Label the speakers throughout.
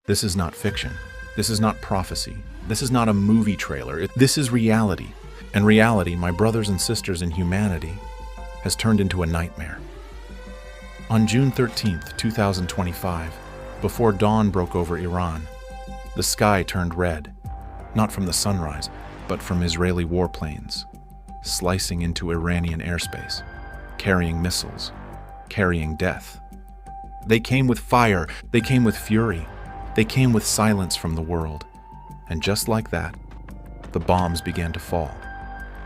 Speaker 1: This is not fiction. This is not prophecy. This is not a movie trailer. This is reality. And reality, my brothers and sisters in humanity, has turned into a nightmare. On June 13th, 2025, before dawn broke over Iran, the sky turned red, not from the sunrise, but from Israeli warplanes, slicing into Iranian airspace, carrying missiles, carrying death. They came with fire, they came with fury, they came with silence from the world. And just like that, the bombs began to fall.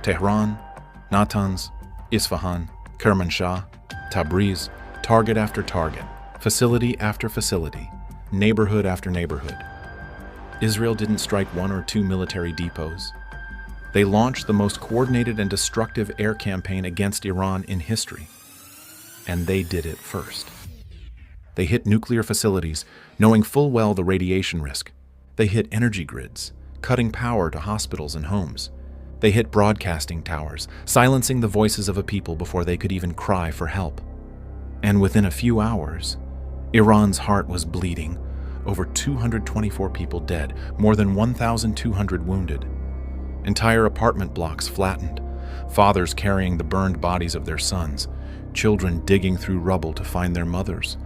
Speaker 1: Tehran, Natanz, Isfahan, Kermanshah, Tabriz, target after target, facility after facility, neighborhood after neighborhood. Israel didn't strike one or two military depots. They launched the most coordinated and destructive air campaign against Iran in history. And they did it first. They hit nuclear facilities, knowing full well the radiation risk. They hit energy grids, cutting power to hospitals and homes. They hit broadcasting towers, silencing the voices of a people before they could even cry for help. And within a few hours, Iran's heart was bleeding, over 224 people dead, more than 1,200 wounded. Entire apartment blocks flattened, fathers carrying the burned bodies of their sons, children digging through rubble to find their mothers,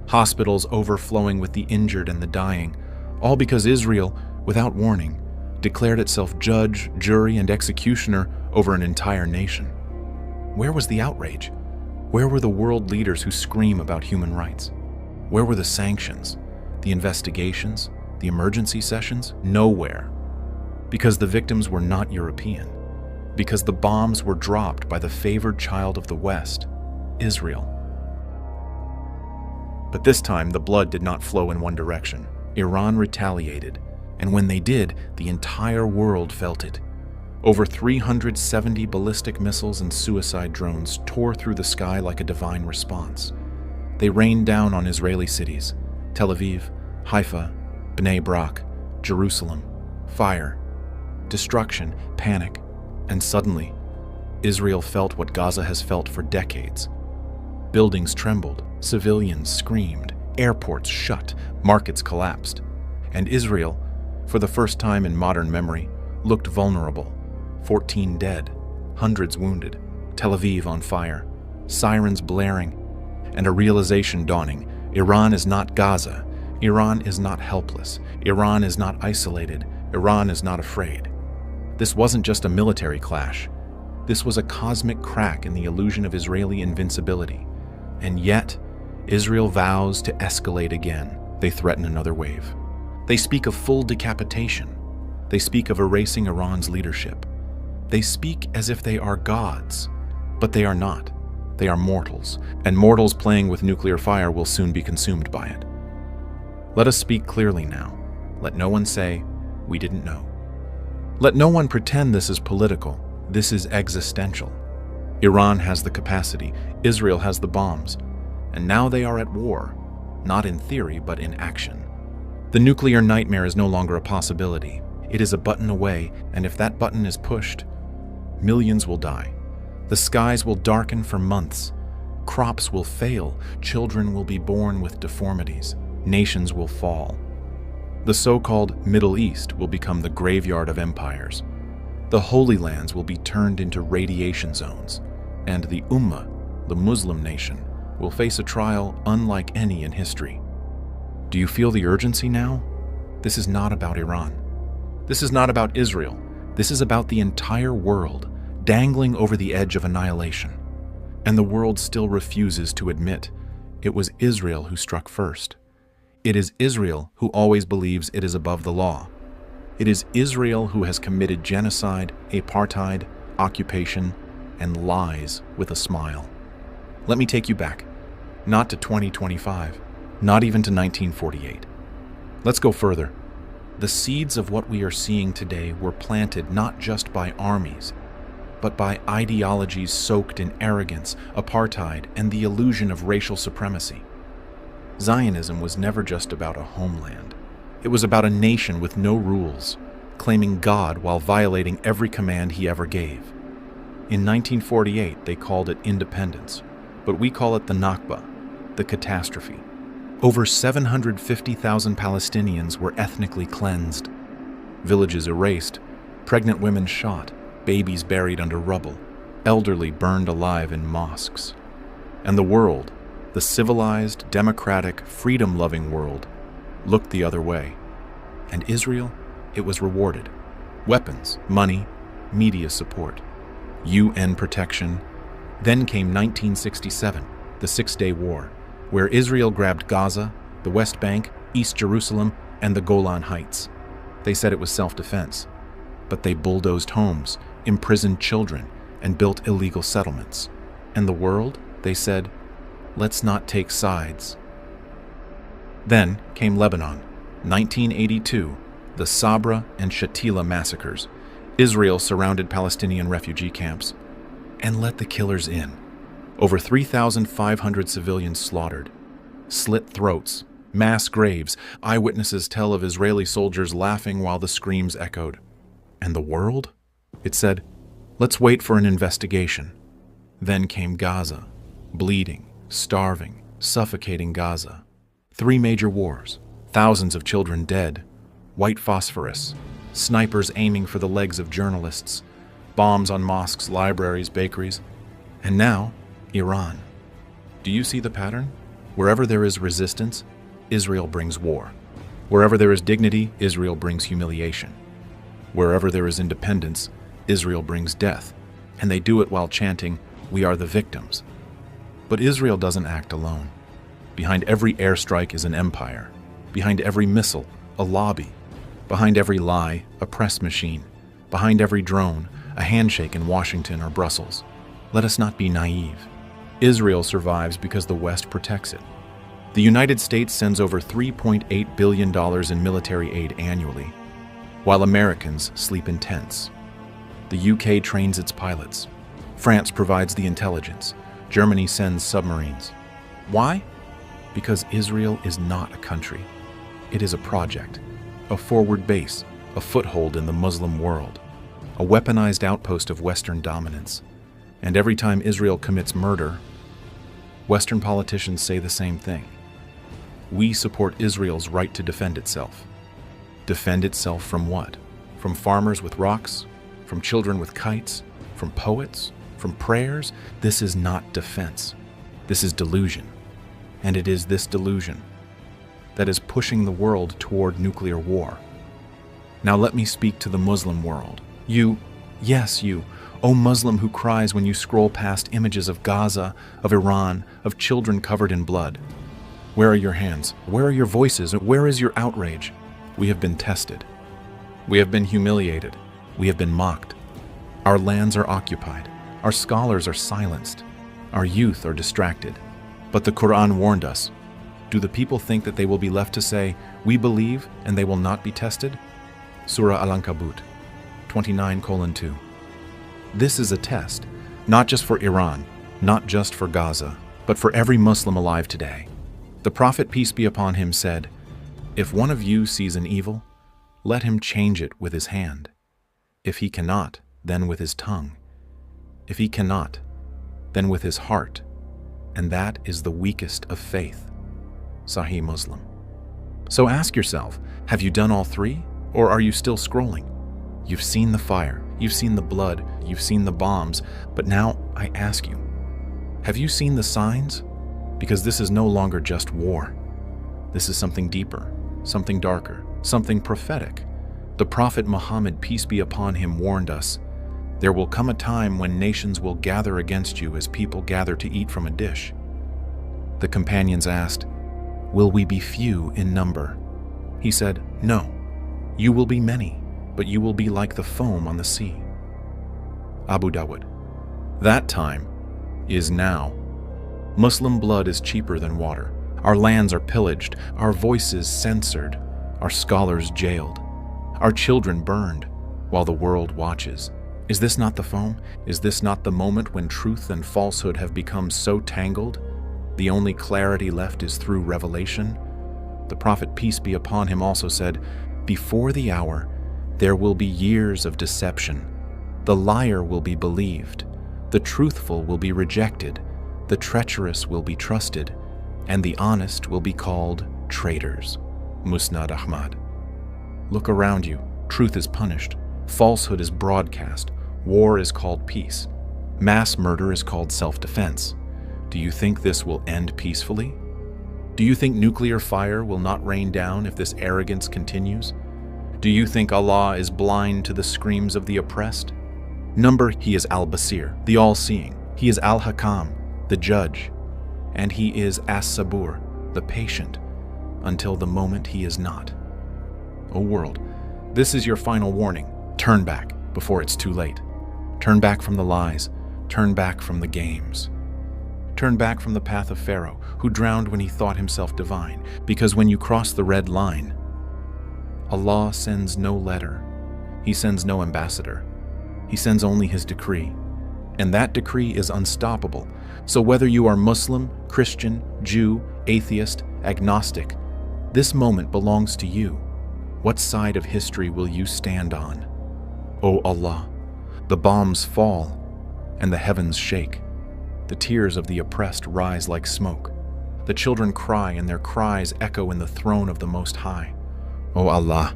Speaker 1: hospitals overflowing with the injured and the dying, all because Israel, without warning, declared itself judge, jury, and executioner over an entire nation. Where was the outrage? Where were the world leaders who scream about human rights? Where were the sanctions, the investigations, the emergency sessions? Nowhere. Because the victims were not European. Because the bombs were dropped by the favored child of the West, Israel. But this time, the blood did not flow in one direction. Iran retaliated, and when they did, the entire world felt it. Over 370 ballistic missiles and suicide drones tore through the sky like a divine response. They rained down on Israeli cities, Tel Aviv, Haifa, Bnei Brak, Jerusalem. Fire, destruction, panic, and suddenly, Israel felt what Gaza has felt for decades. Buildings trembled, civilians screamed, airports shut, markets collapsed. And Israel, for the first time in modern memory, looked vulnerable. 14 dead, hundreds wounded, Tel Aviv on fire, sirens blaring, and a realization dawning: Iran is not Gaza, Iran is not helpless, Iran is not isolated, Iran is not afraid. This wasn't just a military clash. This was a cosmic crack in the illusion of Israeli invincibility. And yet, Israel vows to escalate again. They threaten another wave. They speak of full decapitation. They speak of erasing Iran's leadership. They speak as if they are gods, but they are not. They are mortals, and mortals playing with nuclear fire will soon be consumed by it. Let us speak clearly now. Let no one say, "We didn't know." Let no one pretend this is political. This is existential. Iran has the capacity, Israel has the bombs, and now they are at war, not in theory, but in action. The nuclear nightmare is no longer a possibility. It is a button away, and if that button is pushed, millions will die. The skies will darken for months. Crops will fail. Children will be born with deformities. Nations will fall. The so-called Middle East will become the graveyard of empires. The Holy Lands will be turned into radiation zones, and the Ummah, the Muslim nation, will face a trial unlike any in history. Do you feel the urgency now? This is not about Iran. This is not about Israel. This is about the entire world, dangling over the edge of annihilation. And the world still refuses to admit it was Israel who struck first. It is Israel who always believes it is above the law. It is Israel who has committed genocide, apartheid, occupation, and lies with a smile. Let me take you back, not to 2025, not even to 1948. Let's go further. The seeds of what we are seeing today were planted not just by armies, but by ideologies soaked in arrogance, apartheid, and the illusion of racial supremacy. Zionism was never just about a homeland. It was about a nation with no rules, claiming God while violating every command he ever gave. In 1948, they called it independence, but we call it the Nakba, the catastrophe. Over 750,000 Palestinians were ethnically cleansed, villages erased, pregnant women shot, babies buried under rubble, elderly burned alive in mosques. And the world, the civilized, democratic, freedom-loving world, looked the other way. And Israel, it was rewarded. Weapons, money, media support, UN protection. Then came 1967, the Six-Day War, where Israel grabbed Gaza, the West Bank, East Jerusalem, and the Golan Heights. They said it was self-defense, but they bulldozed homes, imprisoned children, and built illegal settlements. And the world, they said, let's not take sides. Then came Lebanon, 1982, the Sabra and Shatila massacres. Israel surrounded Palestinian refugee camps and let the killers in. Over 3,500 civilians slaughtered, slit throats, mass graves. Eyewitnesses tell of Israeli soldiers laughing while the screams echoed. And the world? It said, let's wait for an investigation. Then came Gaza, bleeding, starving, suffocating Gaza. 3 major wars, thousands of children dead, white phosphorus, snipers aiming for the legs of journalists, bombs on mosques, libraries, bakeries. And now, Iran. Do you see the pattern? Wherever there is resistance, Israel brings war. Wherever there is dignity, Israel brings humiliation. Wherever there is independence, Israel brings death. And they do it while chanting, "We are the victims." But Israel doesn't act alone. Behind every airstrike is an empire. Behind every missile, a lobby. Behind every lie, a press machine. Behind every drone, a handshake in Washington or Brussels. Let us not be naive. Israel survives because the West protects it. The United States sends over $3.8 billion in military aid annually, while Americans sleep in tents. The UK trains its pilots. France provides the intelligence. Germany sends submarines. Why? Because Israel is not a country. It is a project, a forward base, a foothold in the Muslim world, a weaponized outpost of Western dominance. And every time Israel commits murder, Western politicians say the same thing. We support Israel's right to defend itself. Defend itself from what? From farmers with rocks? From children with kites? From poets? From prayers? This is not defense. This is delusion. And it is this delusion that is pushing the world toward nuclear war. Now let me speak to the Muslim world. You, yes you, O Muslim who cries when you scroll past images of Gaza, of Iran, of children covered in blood. Where are your hands? Where are your voices? Where is your outrage? We have been tested. We have been humiliated. We have been mocked. Our lands are occupied. Our scholars are silenced. Our youth are distracted. But the Quran warned us. Do the people think that they will be left to say, "We believe," and they will not be tested? Surah Al-Ankabut 29:2. This is a test, not just for Iran, not just for Gaza, but for every Muslim alive today. The Prophet, peace be upon him, said, "If one of you sees an evil, let him change it with his hand. If he cannot, then with his tongue. If he cannot, then with his heart. And that is the weakest of faith." Sahih Muslim. So ask yourself, have you done all three, or are you still scrolling? You've seen the fire, you've seen the blood, you've seen the bombs, but now I ask you, have you seen the signs? Because this is no longer just war. This is something deeper, something darker, something prophetic. The Prophet Muhammad, peace be upon him, warned us, "There will come a time when nations will gather against you as people gather to eat from a dish." The companions asked, "Will we be few in number?" He said, "No, you will be many, but you will be like the foam on the sea." Abu Dawud. That time is now. Muslim blood is cheaper than water. Our lands are pillaged, our voices censored, our scholars jailed, our children burned, while the world watches. Is this not the foam? Is this not the moment when truth and falsehood have become so tangled? The only clarity left is through revelation. The Prophet, peace be upon him, also said, "Before the hour, there will be years of deception. The liar will be believed. The truthful will be rejected. The treacherous will be trusted. and the honest will be called traitors. Musnad Ahmad. Look around you. Truth is punished. Falsehood is broadcast. War is called peace. Mass murder is called self-defense. Do you think this will end peacefully? Do you think nuclear fire will not rain down if this arrogance continues? Do you think Allah is blind to the screams of the oppressed? Number, He is Al-Basir, the all-seeing. He is Al-Hakam, the judge. And He is As-Sabur, the patient, until the moment He is not. O world, this is your final warning. Turn back before it's too late. Turn back from the lies. Turn back from the games. Turn back from the path of Pharaoh, who drowned when he thought himself divine, because when you cross the red line, Allah sends no letter. He sends no ambassador. He sends only His decree. And that decree is unstoppable. So whether you are Muslim, Christian, Jew, atheist, agnostic, this moment belongs to you. What side of history will you stand on? O Allah, the bombs fall and the heavens shake. The tears of the oppressed rise like smoke. The children cry and their cries echo in the throne of the Most High. O Allah,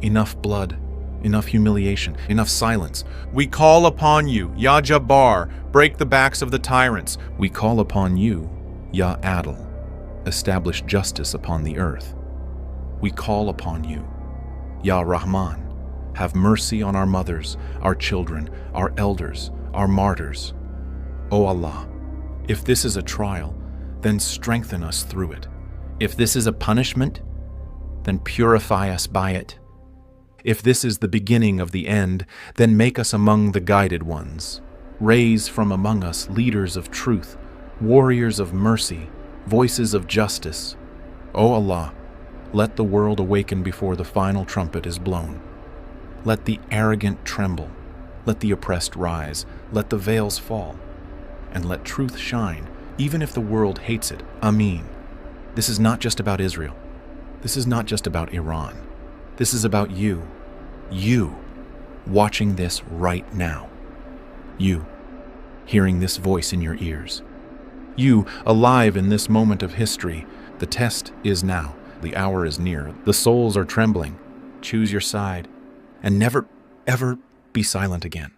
Speaker 1: enough blood, enough humiliation, enough silence. We call upon you, Ya Jabbar, break the backs of the tyrants. We call upon you, Ya Adil, establish justice upon the earth. We call upon you, Ya Rahman, have mercy on our mothers, our children, our elders, our martyrs. O Allah, if this is a trial, then strengthen us through it. If this is a punishment, then purify us by it. If this is the beginning of the end, then make us among the guided ones. Raise from among us leaders of truth, warriors of mercy, voices of justice. O Allah, let the world awaken before the final trumpet is blown. Let the arrogant tremble. Let the oppressed rise. Let the veils fall. And let truth shine, even if the world hates it. Ameen. This is not just about Israel. This is not just about Iran. This is about you. You, watching this right now. You, hearing this voice in your ears. You, alive in this moment of history. The test is now. The hour is near. The souls are trembling. Choose your side. And never, ever be silent again.